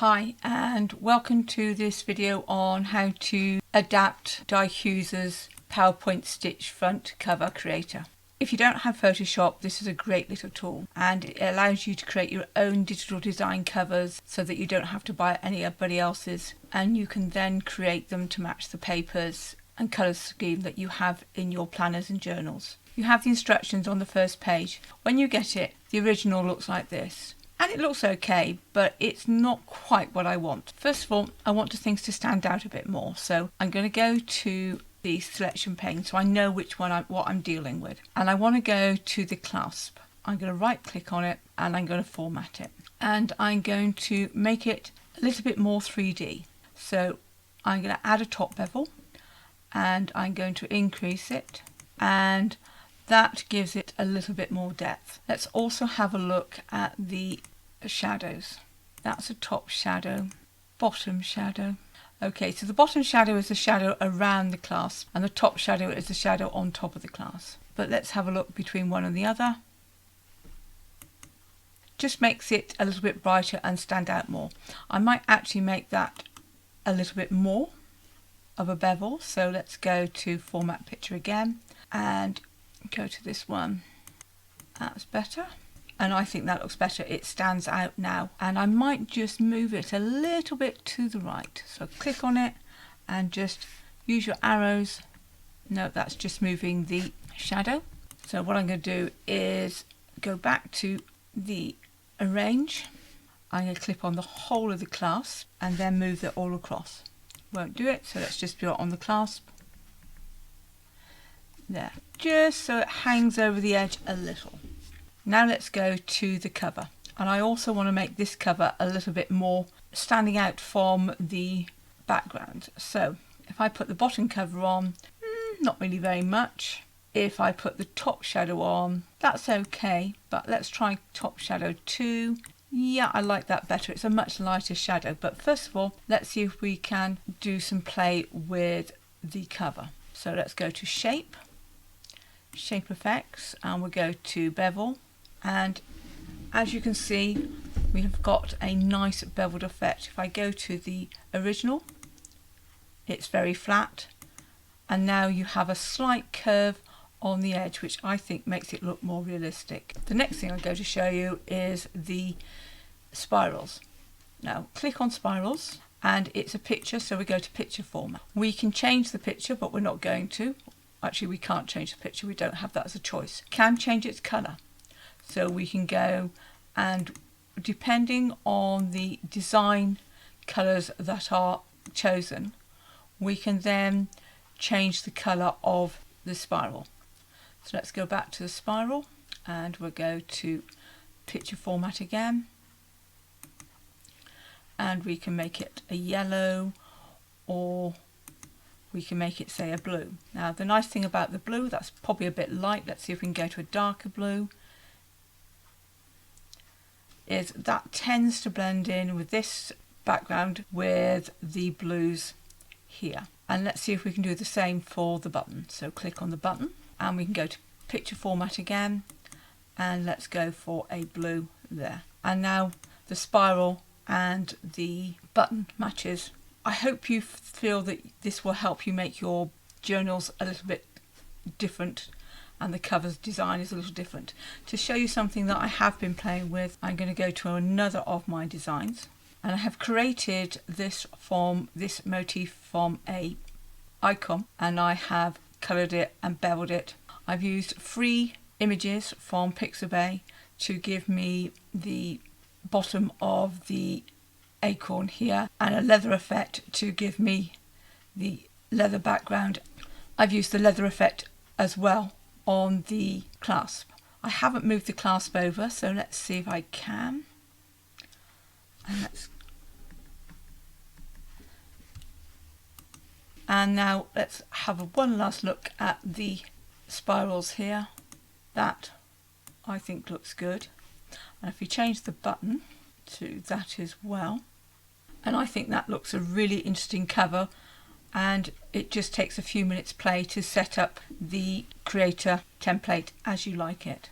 Hi and welcome to this video on how to adapt Di Hughes's PowerPoint stitch front cover creator. If you don't have Photoshop, this is a great little tool and it allows you to create your own digital design covers so that you don't have to buy anybody else's, and you can then create them to match the papers and colour scheme that you have in your planners and journals. You have the instructions on the first page. When you get it, the original looks like this. And it looks okay, but it's not quite what I want. First of all, I want things to stand out a bit more. So I'm going to go to the selection pane so I know which one what I'm dealing with. And I want to go to the clasp. I'm going to right click on it and I'm going to format it. And I'm going to make it a little bit more 3D. So I'm going to add a top bevel and I'm going to increase it, and that gives it a little bit more depth. Let's also have a look at the shadows. That's a top shadow, bottom shadow. Okay, so the bottom shadow is the shadow around the clasp and the top shadow is the shadow on top of the clasp. But let's have a look between one and the other. Just makes it a little bit brighter and stand out more. I might actually make that a little bit more of a bevel. So let's go to format picture again and go to this one. That's better, and I think that looks better. It stands out now, and I might just move it a little bit to the right. So click on it and just use your arrows. No, that's just moving the shadow. So what I'm going to do is go back to the arrange. I'm going to click on the whole of the clasp and then move it all across. Won't do it, so let's just do it on the clasp. There, just so it hangs over the edge a little. Now let's go to the cover, and I also want to make this cover a little bit more standing out from the background. So if I put the bottom cover on, not really very much. If I put the top shadow on, that's okay, but let's try top shadow 2. Yeah, I like that better. It's a much lighter shadow. But first of all, let's see if we can do some play with the cover. So let's go to shape effects, and we'll go to bevel, and as you can see we have got a nice beveled effect. If I go to the original, it's very flat, and now you have a slight curve on the edge, which I think makes it look more realistic. The next thing I'm going to show you is the spirals. Now click on spirals, and it's a picture, so we go to picture format. We can change the picture, but we're not going to. Actually, we can't change the picture, we don't have that as a choice. Can change its colour. So we can go, and depending on the design colours that are chosen, we can then change the colour of the spiral. So let's go back to the spiral and we'll go to picture format again. And we can make it a yellow, or we can make it, say, a blue. Now the nice thing about the blue, that's probably a bit light. Let's see if we can go to a darker blue. Is that tends to blend in with this background with the blues here. And let's see if we can do the same for the button. So click on the button and we can go to picture format again, and let's go for a blue there. And now the spiral and the button matches. I hope you feel that this will help you make your journals a little bit different, and the cover's design is a little different. To show you something that I have been playing with, I'm going to go to another of my designs, and I have created this motif from a icon, and I have coloured it and beveled it. I've used free images from Pixabay to give me the bottom of the acorn here, and a leather effect to give me the leather background. I've used the leather effect as well on the clasp. I haven't moved the clasp over, so let's see if I can. And now let's have one last look at the spirals here. That I think looks good. And if we change the button to that as well, and I think that looks a really interesting cover, and it just takes a few minutes play to set up the creator template as you like it.